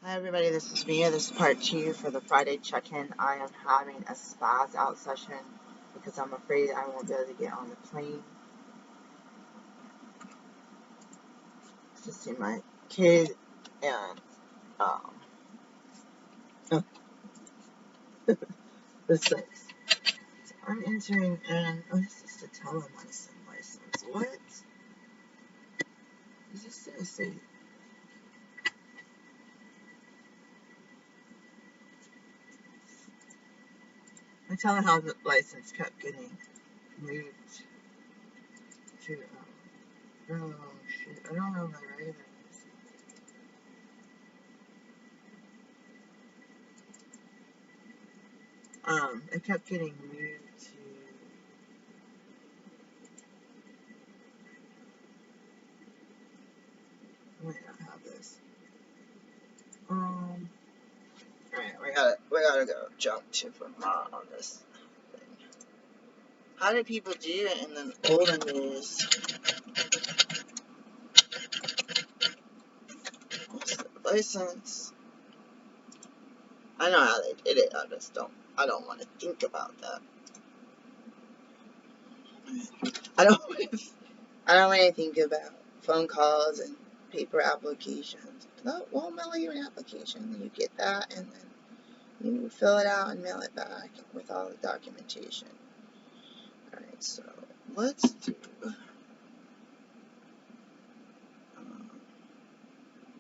Hi everybody, this is Mia. This is part 2 for the Friday check-in. I am having a spaz out session because I'm afraid I won't be able to get on the plane to see my kid and um the 6th. So I'm entering and this is the telemedicine license. What? Is this gonna say? My telehealth license kept getting moved to oh shoot, I don't know my writing. It kept getting moved to I might not have this. Alright, we gotta go jump to Vermont on this thing. How did people do it in the olden days? What's the license? I know how they did it, I don't want to think about that. I don't want to think about phone calls and paper applications. We'll mail you an application, you get that, and then you fill it out and mail it back with all the documentation. Alright, so let's do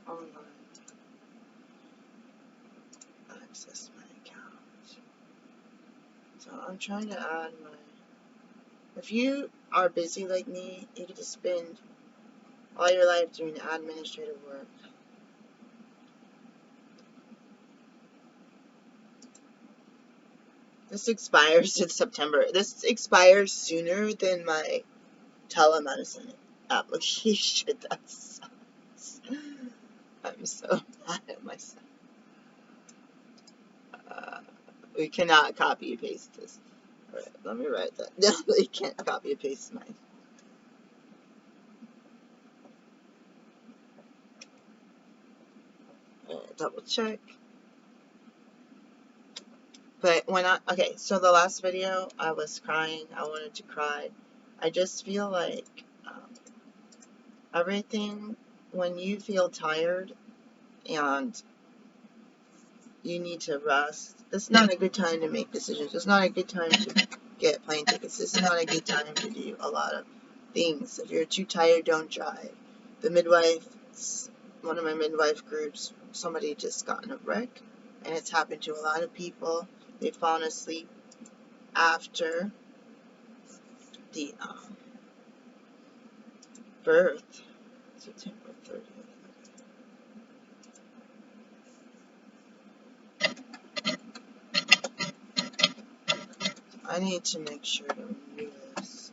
online access my account. So I'm trying to add my. If you are busy like me, you could just spend all your life doing administrative work. This expires in September. This expires sooner than my telemedicine application. That sucks. I'm so mad at myself. We cannot copy and paste this. Alright, let me write that. No, you can't copy and paste mine. Double check. But okay, so the last video, I was crying. I wanted to cry. I just feel like everything, when you feel tired and you need to rest, it's not a good time to make decisions. It's not a good time to get plane tickets. It's not a good time to do a lot of things. If you're too tired, don't drive. The midwife, one of my midwife groups, somebody just got in a wreck, and it's happened to a lot of people. They've fallen asleep after the birth, September 30th. I need to make sure to renew this.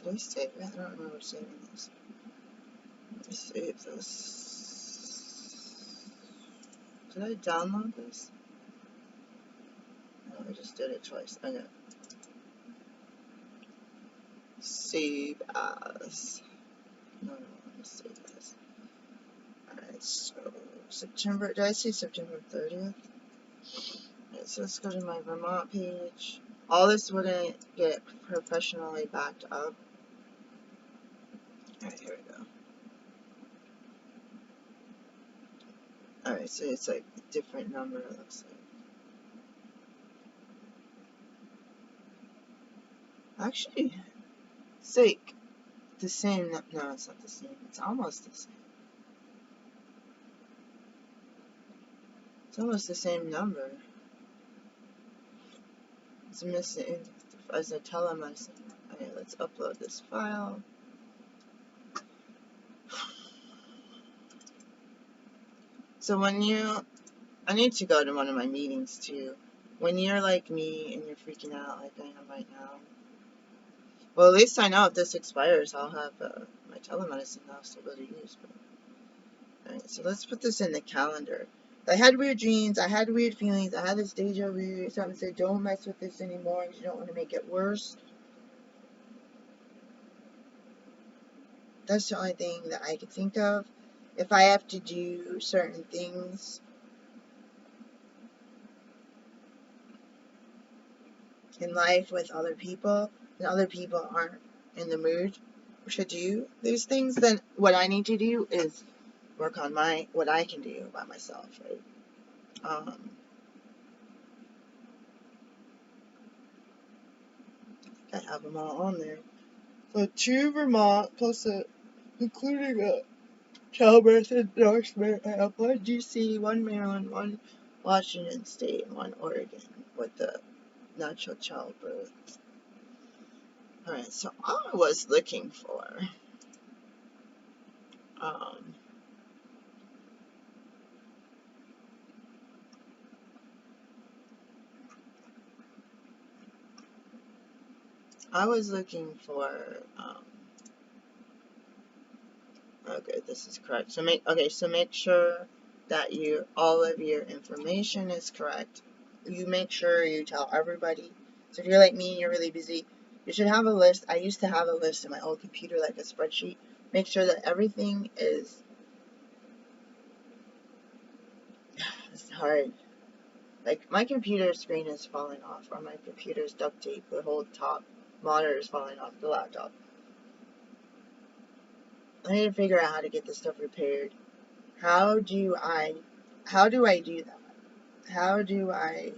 Did I save it? I don't remember saving this. Let me save this. Did I download this? No, I just did it twice. Okay. Save as. No, let me save this. Alright, so September. Did I say September 30th? Alright, so let's go to my Vermont page. All this we're gonna get professionally backed up. Alright, here we go. Alright, so it's like a different number, it looks like. Actually, it's like the same. No, it's not the same. It's almost the same. It's almost the same number. It's missing as a telemedicine. Okay, let's upload this file. So I need to go to one of my meetings too. When you're like me and you're freaking out like I am right now, well, at least I know if this expires, I'll have my telemedicine now still to use. Alright, so let's put this in the calendar. I had weird dreams, I had weird feelings, I had this deja vu. Something said, don't mess with this anymore because you don't want to make it worse. That's the only thing that I can think of. If I have to do certain things in life with other people, and other people aren't in the mood to do these things, then what I need to do is work on what I can do by myself, right? I have them all on there. So 2 Vermont, plus including a childbirth endorsement. I have 1 DC, 1 Maryland, 1 Washington State, and 1 Oregon with the natural childbirth. Alright, so I was looking for okay, this is correct. So make sure that all of your information is correct. You make sure you tell everybody. So if you're like me and you're really busy, you should have a list. I used to have a list in my old computer, like a spreadsheet. Make sure that everything is. It's hard. Like my computer screen is falling off, or my computer's duct tape, the whole top monitor is falling off the laptop. I need to figure out how to get this stuff repaired. How do I do that? How do I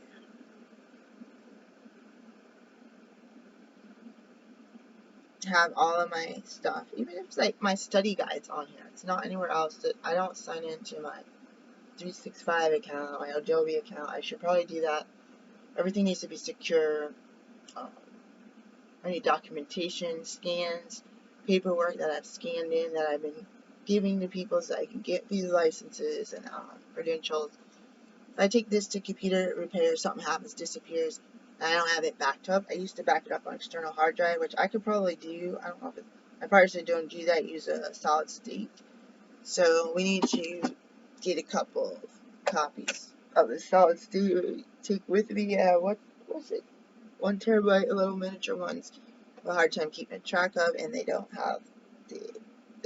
have all of my stuff, even if it's like my study guides on here, it's not anywhere else, that I don't sign into my 365 account, my Adobe account. I should probably do that. Everything needs to be secure. I need documentation, scans, paperwork that I've scanned in, that I've been giving to people so I can get these licenses and credentials. If I take this to computer repair, something happens, disappears, and I don't have it backed up. I used to back it up on external hard drive, which I could probably do. I don't know if I probably should don't do that. Use a solid state. So we need to get a couple of copies of the solid state. Take with me. What was it? 1 terabyte, little miniature ones. I have a hard time keeping track of, and they don't have the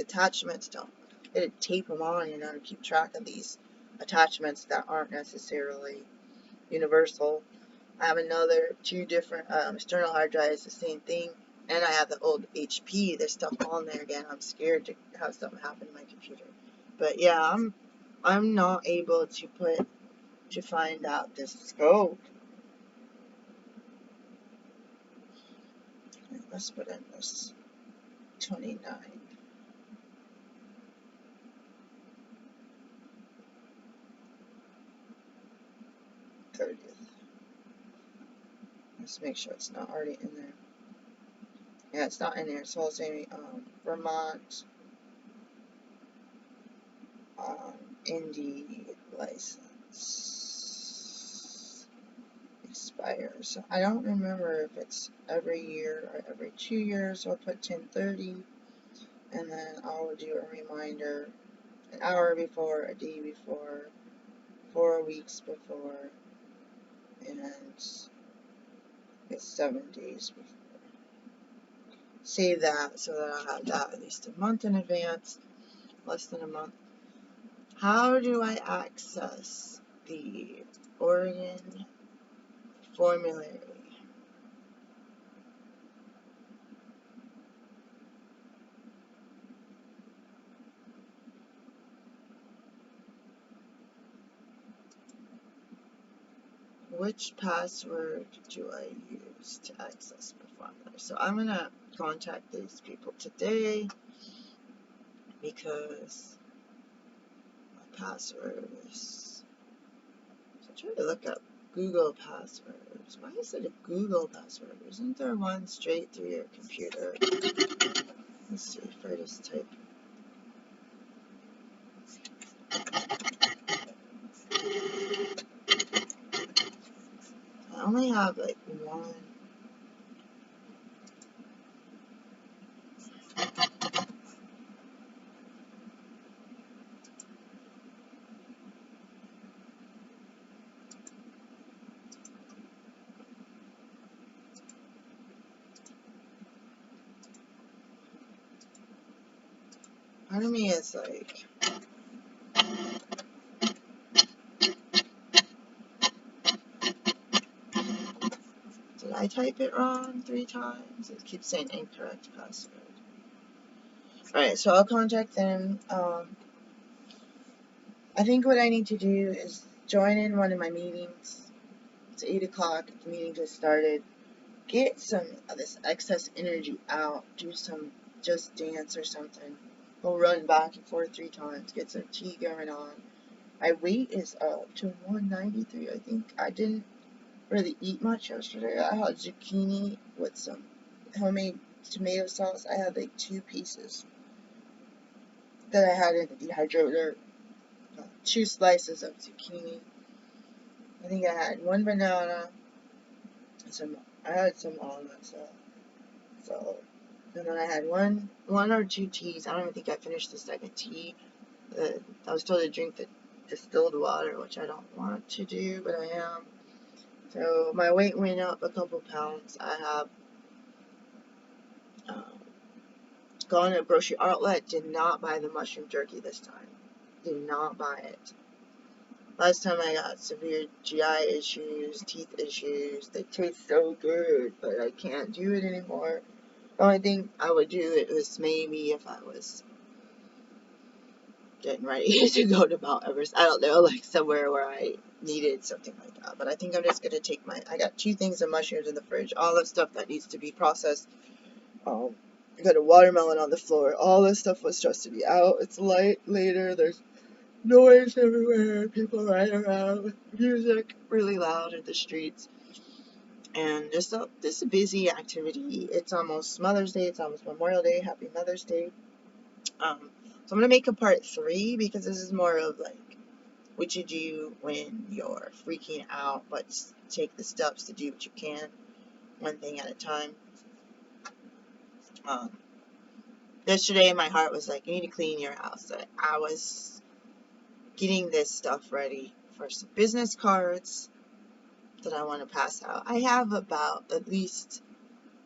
attachments. They tape them on, to keep track of these attachments that aren't necessarily universal. I have another 2 different external hard drives, the same thing, and I have the old HP. There's stuff on there again. I'm scared to have something happen to my computer. But yeah, I'm not able to find out this scope. Let's put in this 29. 30th. Let's make sure it's not already in there. Yeah, it's not in there. So I'll say Vermont Indy license expires. So I don't remember if it's every year or every 2 years. So I'll put 10/30, and then I'll do a reminder an hour before, a day before, 4 weeks before, and it's 7 days before. Save that so that I'll have that at least a month in advance, less than a month. How do I access the Oregon formulary? Which password do I use to access the formulary? So I'm going to contact these people today because my password is... So I'm trying to look up Google passwords. Why is it a Google password? Isn't there one straight through your computer? Let's see if I just type. I only have like one. Part of me is like, did I type it wrong 3 times? It keeps saying incorrect password. Alright, so I'll contact them. I think what I need to do is join in one of my meetings. It's 8 o'clock. The meeting just started. Get some of this excess energy out. Do some Just Dance or something. We'll run back and forth 3 times. Get some tea going on. My weight is up to 193. I think I didn't really eat much yesterday. I had zucchini with some homemade tomato sauce. I had like 2 pieces that I had in the dehydrator. 2 slices of zucchini. I think I had 1 banana. I had some almonds. So, and then I had one or 2 teas. I don't even think I finished the second tea. I was told to drink the distilled water, which I don't want to do, but I am. So my weight went up a couple pounds. I have gone to a grocery outlet. Did not buy the mushroom jerky this time. Did not buy it. Last time I got severe GI issues, teeth issues. They taste so good, but I can't do it anymore. The only thing I would do it was maybe if I was getting ready to go to Mount Everest. I don't know, like somewhere where I needed something like that. But I think I'm just going to take I got 2 things of mushrooms in the fridge. All the stuff that needs to be processed. I got a watermelon on the floor. All this stuff was supposed to be out. It's light later. There's noise everywhere. People riding around with music really loud in the streets. And just a busy activity. It's almost Mother's Day. It's almost Memorial Day. Happy Mother's Day. So I'm going to make a part 3 because this is more of like what you do when you're freaking out, but take the steps to do what you can, one thing at a time. Yesterday my heart was like, you need to clean your house. I was getting this stuff ready for some business cards that I want to pass out. I have about at least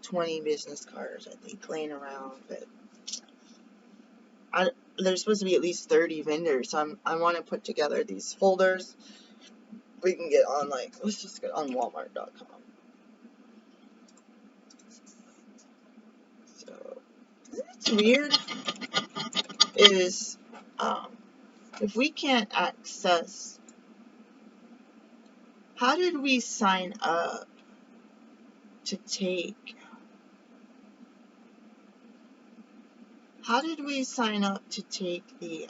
20 business cards, I think, laying around, but there's supposed to be at least 30 vendors, so I want to put together these folders. We can get on, let's just get on Walmart.com. So, what's weird is, if we can't access, how did we sign up to take, the,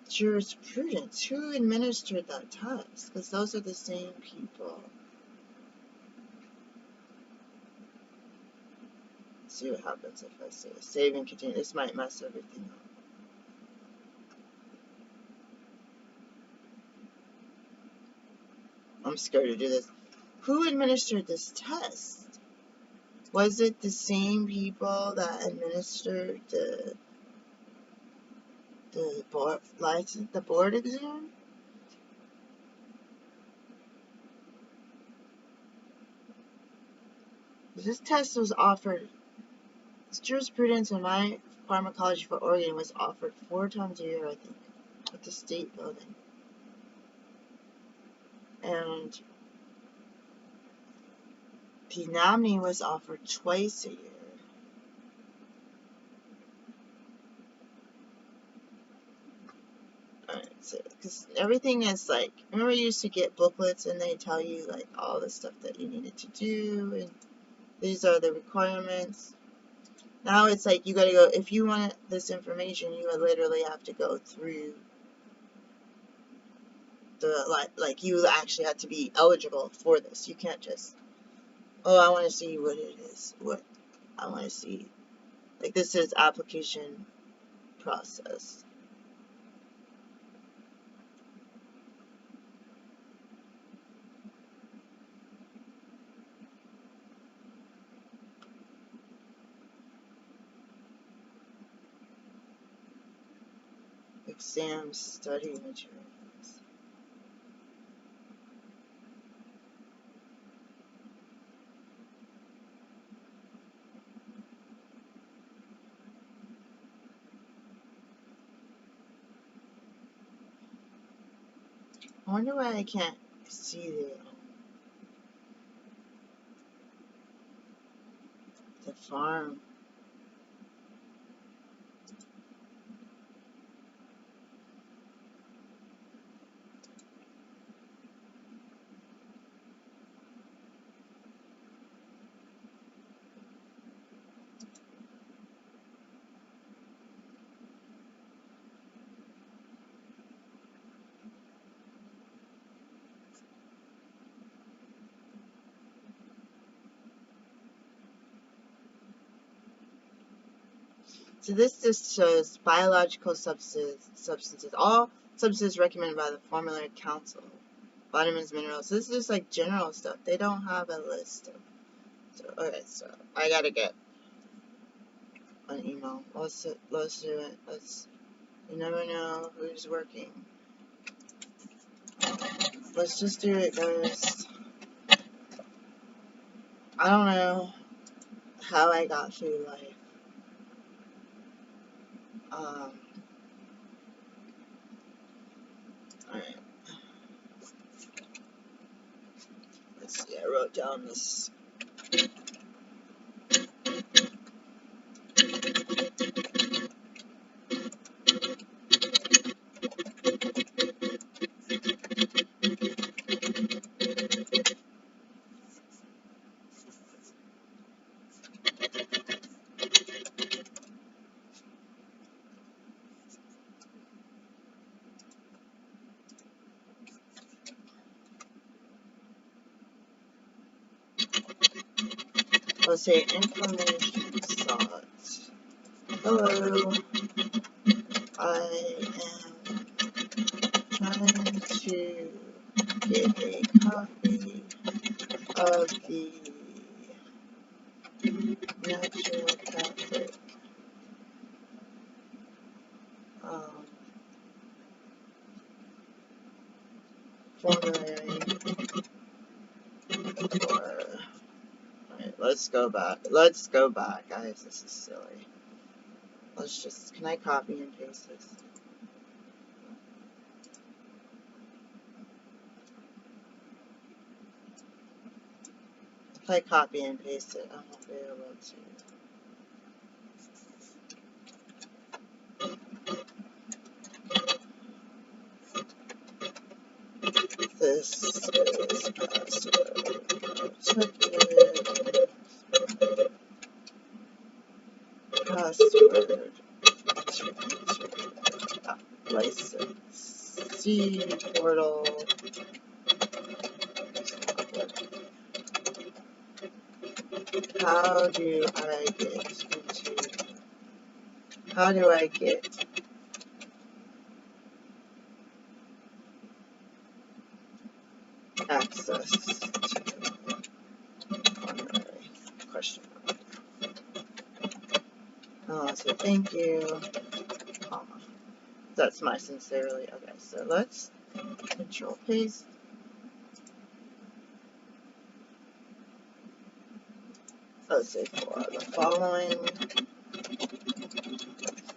jurisprudence? Who administered that test? Because those are the same people. Let's see what happens if I say save and continue. This might mess everything up. I'm scared to do this. Who administered this test? Was it the same people that administered the board exam? This test was offered, this jurisprudence in my pharmacology for Oregon was offered 4 times a year, I think, at the state building. And the nominee was offered twice a year. Alright, so, because everything is like, remember you used to get booklets and they tell you like all the stuff that you needed to do, and these are the requirements. Now it's like you gotta go, if you want this information, you would literally have to go through the, like you actually have to be eligible for this. You can't just, oh, I want to see what it is. What I want to see. Like, this is application process. Exam study materials. I wonder why I can't see the farm. So this just shows biological substances. All substances recommended by the Formulary Council. Vitamins, minerals. This is just like general stuff. They don't have a list of. So, okay, so I gotta get an email. Let's do it. You never know who's working. Let's just do it, guys. I don't know how I got through life. Alright. Let's see, I wrote down this. Let's say information sought. Hello. I am trying to get a copy of the naturopathic formulary for. Alright, let's go back. Let's go back, guys. This is silly. Let's just. Can I copy and paste this? If I copy and paste it, I won't be able to. This is password license C portal. How do I get access to formulary? Question mark. Oh, so thank you, comma. That's my sincerely. Okay, so let's control paste. Let's say for the following.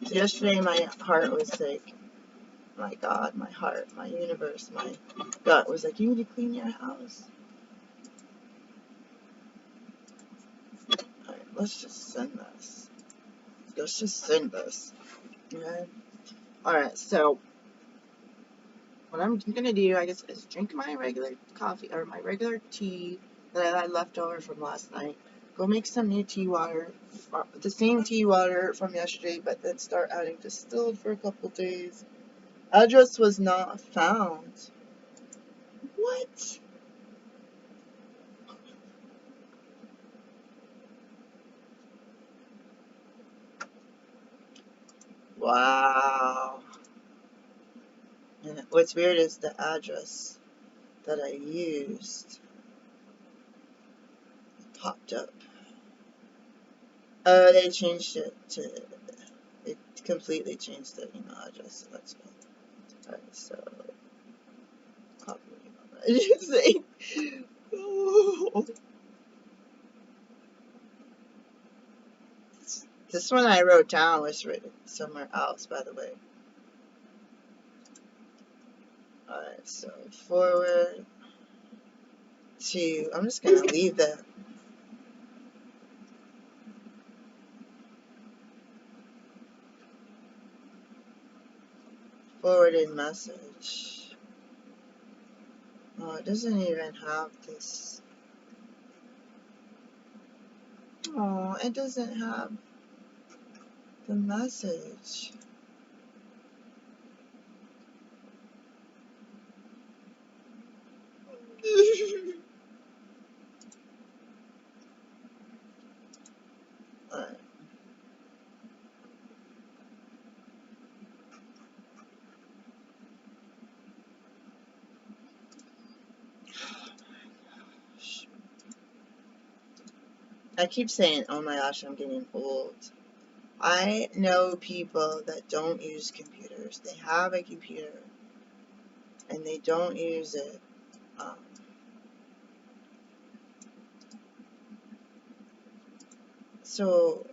So yesterday my heart was like, my God, my heart, my universe, my gut was like, you need to clean your house. Alright, let's just send this. Let's just send this. Okay. Alright, so what I'm gonna do, I guess, is drink my regular coffee or my regular tea that I had left over from last night. Go make some new tea water, the same tea water from yesterday, but then start adding distilled for a couple days. Address was not found. What? Wow. And what's weird is the address that I used popped up. They changed it to, it completely changed the email address, so that's good. Alright, so, copy email. Oh. This one I wrote down was written somewhere else, by the way. Alright, Alright, so forward to, I'm just going to leave the forwarded message. Oh, it doesn't even have this. Oh, it doesn't have the message. Alright. I keep saying, oh my gosh, I'm getting old. I know people that don't use computers. They have a computer and they don't use it. So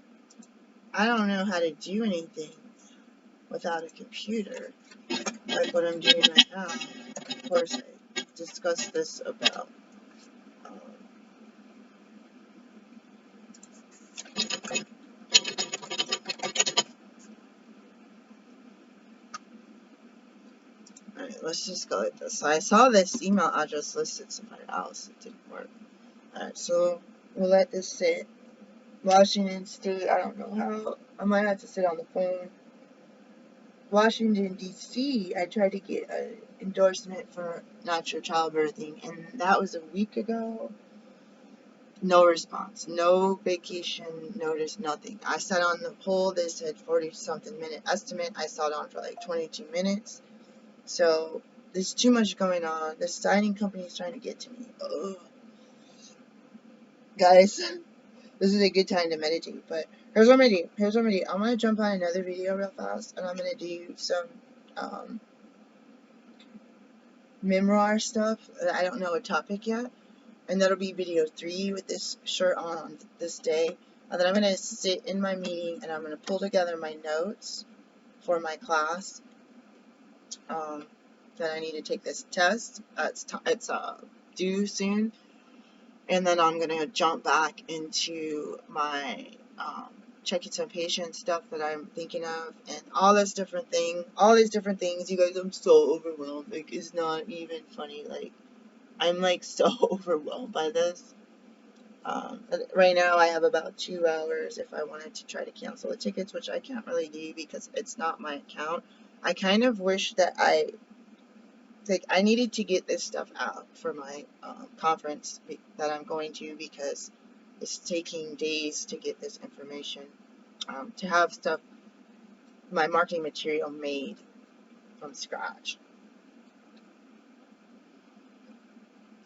I don't know how to do anything without a computer, like what I'm doing right now. Of course, I discussed this about alright, let's just go like this. So I saw this email address listed somewhere else. It didn't work. Alright, so we'll let this sit. Washington State, I don't know how. I might have to sit on the phone. Washington, D.C., I tried to get an endorsement for natural childbirthing, and that was a week ago. No response. No vacation notice, nothing. I sat on the poll. They said 40-something minute estimate. I sat on for like 22 minutes. So there's too much going on. The signing company is trying to get to me. Ugh. Guys, this is a good time to meditate, but here's what I'm gonna do. I'm gonna jump on another video real fast, and I'm gonna do some memoir stuff. I don't know a topic yet, and that'll be video 3 with this shirt on this day. And then I'm gonna sit in my meeting, and I'm gonna pull together my notes for my class. That I need to take this test. It's due soon. And then I'm going to jump back into my checking some patient stuff that I'm thinking of and all these different things. You guys, I'm so overwhelmed. Like, it's not even funny. Like, I'm like so overwhelmed by this. Right now I have about 2 hours if I wanted to try to cancel the tickets, which I can't really do because it's not my account. I kind of wish that I needed to get this stuff out for my conference that I'm going to, because it's taking days to get this information, to have my marketing material made from scratch.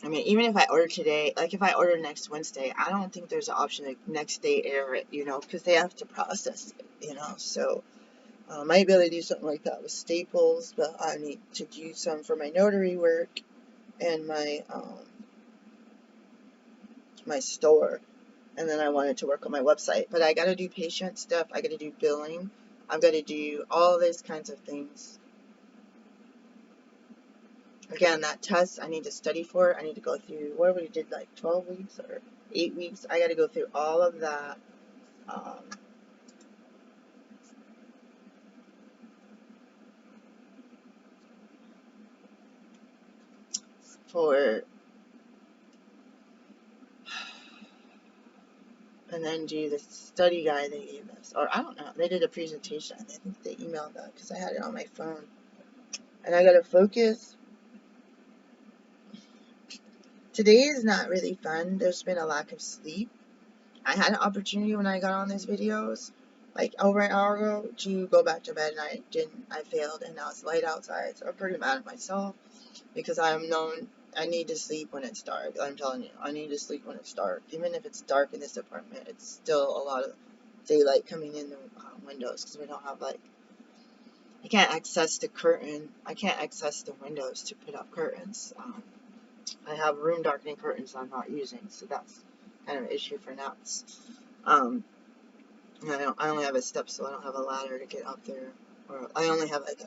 I mean, even if I order today, like if I order next Wednesday, I don't think there's an option to next day air it, because they have to process it, so I might be able to do something like that with Staples, but I need to do some for my notary work and my store, and then I wanted to work on my website. But I got to do patient stuff. I got to do billing. I've got to do all these kinds of things. Again, that test I need to study for. I need to go through what we did, like 12 weeks or 8 weeks. I got to go through all of that. And then do the study guide they gave us. Or I don't know. They did a presentation. I think they emailed that because I had it on my phone. And I got to focus. Today is not really fun. There's been a lack of sleep. I had an opportunity when I got on these videos, like over an hour ago, to go back to bed, and I didn't. I failed, and now it's light outside, so I'm pretty mad at myself because I'm known. I need to sleep when it's dark. I'm telling you, I need to sleep when it's dark. Even if it's dark in this apartment, it's still a lot of daylight coming in the windows because we don't have I can't access the curtain. I can't access the windows to put up curtains. I have room darkening curtains I'm not using, so that's kind of an issue for naps. I only have a step, so I don't have a ladder to get up there or I only have like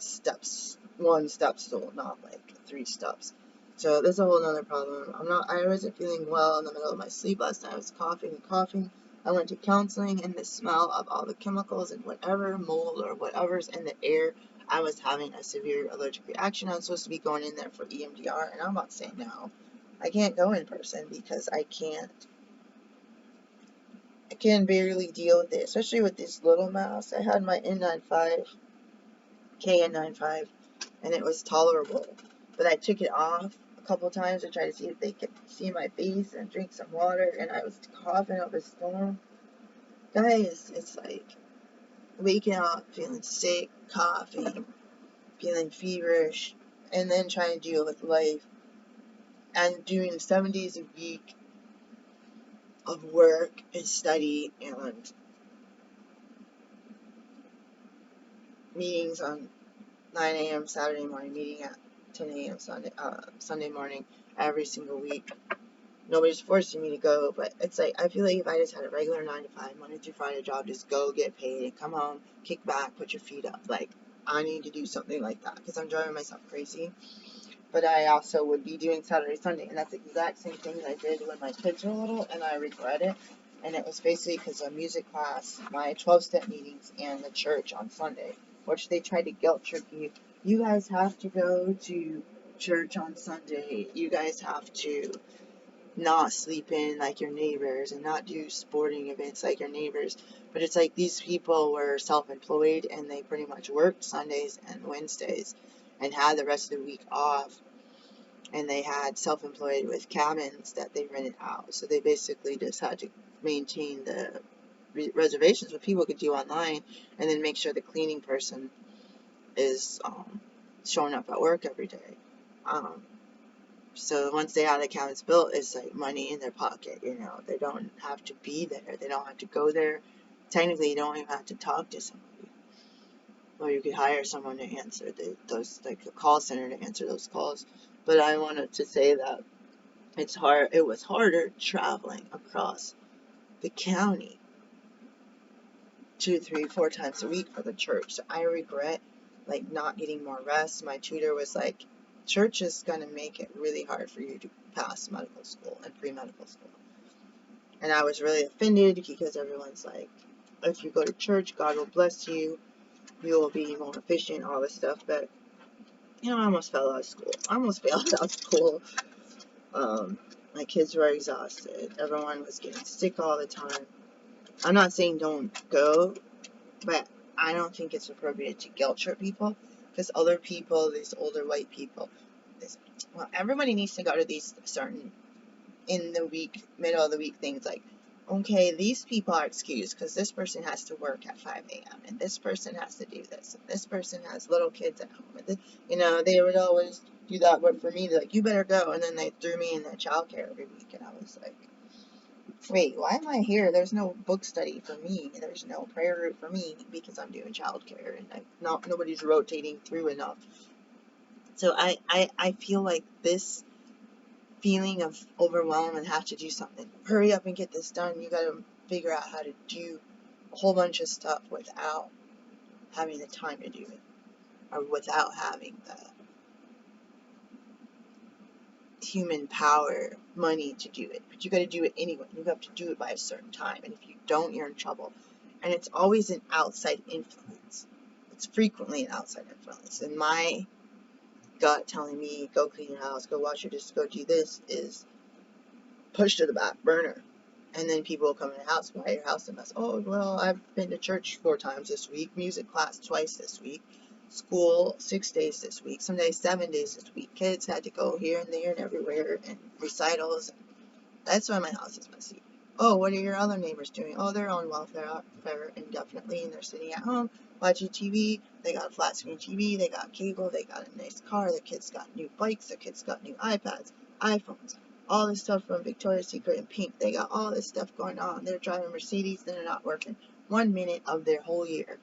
one step stool, not like 3 steps. So there's a whole nother problem. I wasn't feeling well in the middle of my sleep last night. I was coughing and coughing. I went to counseling, and the smell of all the chemicals and whatever mold or whatever's in the air, I was having a severe allergic reaction. I was supposed to be going in there for EMDR, and I'm about to say no. I can't go in person because I can barely deal with it, especially with this little mouse. I had my N95, KN95, and it was tolerable. But I took it off a couple times to try to see if they could see my face and drink some water, and I was coughing up a storm. Guys, it's like waking up, feeling sick, coughing, feeling feverish, and then trying to deal with life and doing 7 days a week of work and study and meetings on 9 a.m. Saturday morning, meeting at 10 a.m. Sunday morning every single week. Nobody's forcing me to go, but it's like, I feel like if I just had a regular 9 to 5, Monday through Friday job, just go get paid and come home, kick back, put your feet up. Like, I need to do something like that because I'm driving myself crazy. But I also would be doing Saturday, Sunday, and that's the exact same thing that I did when my kids were little, and I regret it. And it was basically because of music class, my 12-step meetings, and the church on Sunday, which they tried to guilt trip you. You guys have to go to church on Sunday. You guys have to not sleep in like your neighbors and not do sporting events like your neighbors. But it's like these people were self-employed and they pretty much worked Sundays and Wednesdays and had the rest of the week off. And they had self-employed with cabins that they rented out. So they basically just had to maintain the reservations, what people could do online, and then make sure the cleaning person is showing up at work every day. So once they have the cabins built, it's like money in their pocket, They don't have to be there. They don't have to go there. Technically, you don't even have to talk to somebody. Or you could hire someone to answer like a call center to answer those calls. But I wanted to say that it was harder traveling across the county 2, 3, 4 times a week for the church. So I regret like not getting more rest. My tutor was like, church is going to make it really hard for you to pass medical school and pre-medical school. And I was really offended because everyone's like, if you go to church, God will bless you. You will be more efficient, all this stuff. But, I almost fell out of school. I almost failed out of school. My kids were exhausted. Everyone was getting sick all the time. I'm not saying don't go, but I don't think it's appropriate to guilt trip people because other people, these older white people, everybody needs to go to these certain in the week, middle of the week things like, okay, these people are excused because this person has to work at 5 a.m. and this person has to do this and this person has little kids at home. And they would always do that, but for me, they're like, you better go. And then they threw me in the childcare every week, and I was like, wait, why am I here? There's no book study for me. There's no prayer group for me because I'm doing childcare and nobody's rotating through enough. So I feel like this feeling of overwhelm and have to do something. Hurry up and get this done. You got to figure out how to do a whole bunch of stuff without having the time to do it, or without having the human power, money to do it. But you got to do it anyway. You have to do it by a certain time, and if you don't, you're in trouble. And it's always an outside influence. It's frequently an outside influence. And my gut telling me, go clean your house, go wash your dishes, go do this, is pushed to the back burner. And then people will come in the house, why your house a mess? Oh, well, I've been to church 4 times this week, music class twice this week, school 6 days this week, some days 7 days this week. Kids had to go here and there and everywhere, and recitals. That's why my house is messy. Oh, what are your other neighbors doing? Oh, they're on welfare indefinitely, and they're sitting at home watching TV. They got a flat screen TV, they got cable, they got a nice car, their kids got new bikes, their kids got new iPads, iPhones, all this stuff from Victoria's Secret and Pink. They got all this stuff going on. They're driving Mercedes, and they're not working 1 minute of their whole year.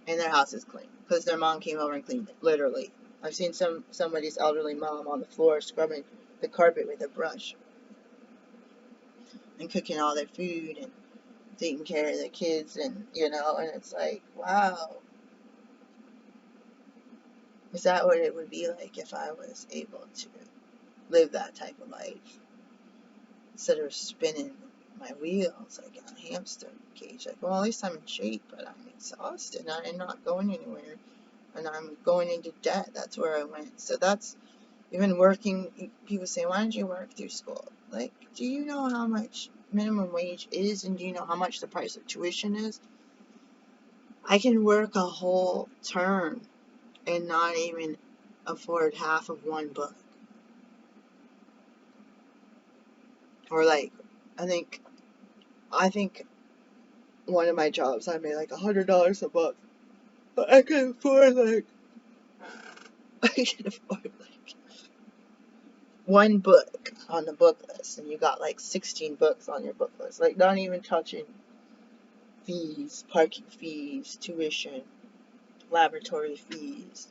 And their house is clean because their mom came over and cleaned it, literally. I've seen somebody's elderly mom on the floor scrubbing the carpet with a brush and cooking all their food and taking care of their kids, and and it's like, wow. Is that what it would be like if I was able to live that type of life instead of spinning my wheels like a hamster cage? Like, well, at least I'm in shape, but I'm exhausted and I'm not going anywhere and I'm going into debt. That's where I went. So that's even working. People say, why don't you work through school? Like, do you know how much minimum wage is, and do you know how much the price of tuition is? I can work a whole term and not even afford half of one book. Or like, I think one of my jobs I made like $100 a month, but I can afford like one book on the book list, and you got like 16 books on your book list. Like, not even touching fees, parking fees, tuition, laboratory fees.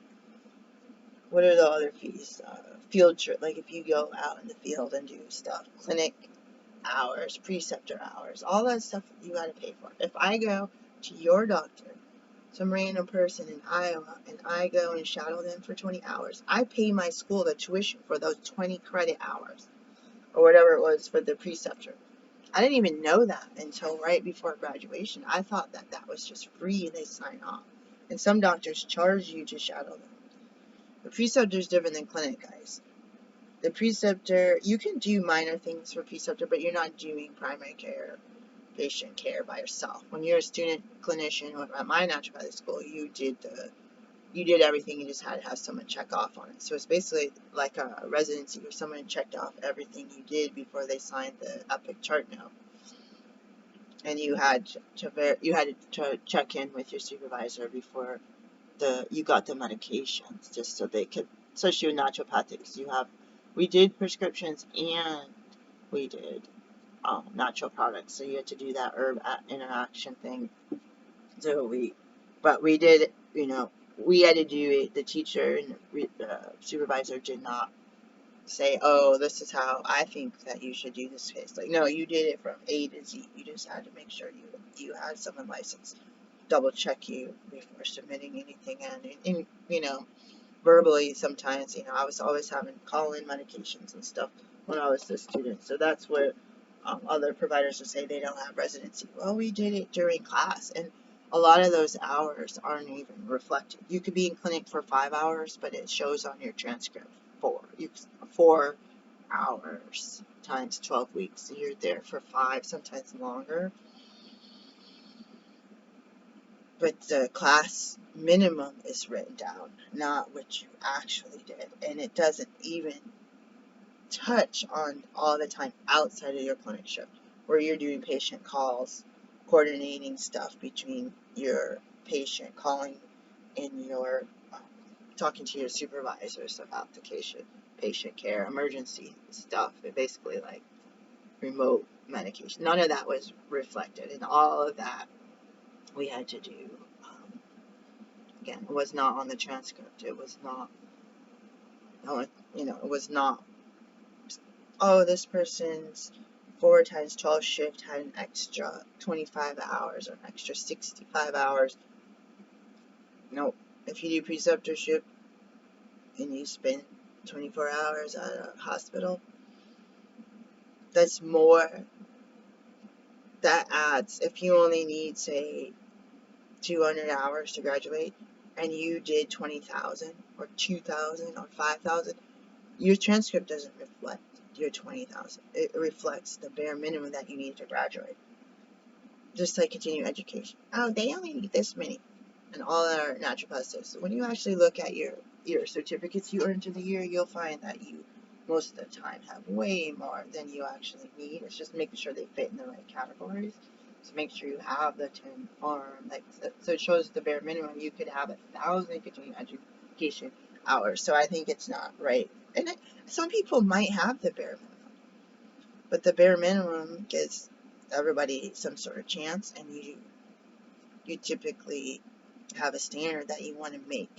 What are the other fees? Field trip, like if you go out in the field and do stuff, clinic hours, preceptor hours, all that stuff you got to pay for. If I go to your doctor, some random person in Iowa, and I go and shadow them for 20 hours, I pay my school the tuition for those 20 credit hours, or whatever it was for the preceptor. I didn't even know that until right before graduation. I thought that that was just free and they sign off. And some doctors charge you to shadow them. The preceptor is different than clinic, guys. The preceptor, you can do minor things for preceptor, but you're not doing primary care, patient care by yourself. When you're a student clinician at my naturopathic school, you did everything. You just had to have someone check off on it. So it's basically like a residency where someone checked off everything you did before they signed the Epic chart note. And you had to check in with your supervisor before you got the medications, just so they could, especially with naturopathics, we did prescriptions and we did natural products, so you had to do that herb interaction thing. So we did, we had to do it. The teacher and the supervisor did not say, oh, this is how I think that you should do this case. Like, no, you did it from A to Z. You just had to make sure you had someone licensed double check you before submitting anything in. And verbally sometimes, I was always having call-in medications and stuff when I was a student. So that's where other providers will say they don't have residency. Well, we did it during class, and a lot of those hours aren't even reflected. You could be in clinic for 5 hours, but it shows on your transcript 4 hours times 12 weeks. So you're there for 5, sometimes longer. But the class minimum is written down, not what you actually did. And it doesn't even touch on all the time outside of your clinic shift, where you're doing patient calls, coordinating stuff between your patient, calling in your, talking to your supervisors about the patient care, emergency stuff, and basically like remote medication. None of that was reflected, and all of that we had to do. Again, it was not on the transcript. It was not, it was not, oh, this person's 4 times 12 shift had an extra 25 hours or an extra 65 hours. Nope. If you do preceptorship and you spend 24 hours at a hospital, that's more. That adds, if you only need, say, 200 hours to graduate, and you did 20,000 or 2,000 or 5,000, your transcript doesn't reflect your 20,000. It reflects the bare minimum that you need to graduate. Just like continuing education. Oh, they only need this many. And all our naturopaths. When you actually look at your certificates you earned through the year, you'll find that you most of the time have way more than you actually need. It's just making sure they fit in the right categories. So make sure you have the 10 farm. So it shows the bare minimum. You could have 1,000 continuing education hours. So I think it's not right. And some people might have the bare minimum, but the bare minimum gives everybody some sort of chance, and you typically have a standard that you want to make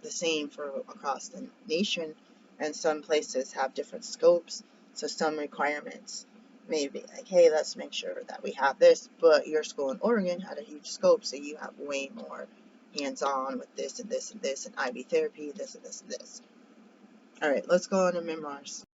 the same for across the nation, and some places have different scopes. So some requirements may be like, hey, let's make sure that we have this, but your school in Oregon had a huge scope, so you have way more hands-on with this and this and this, and IV therapy, this and this and this. All right, let's go on to memoirs.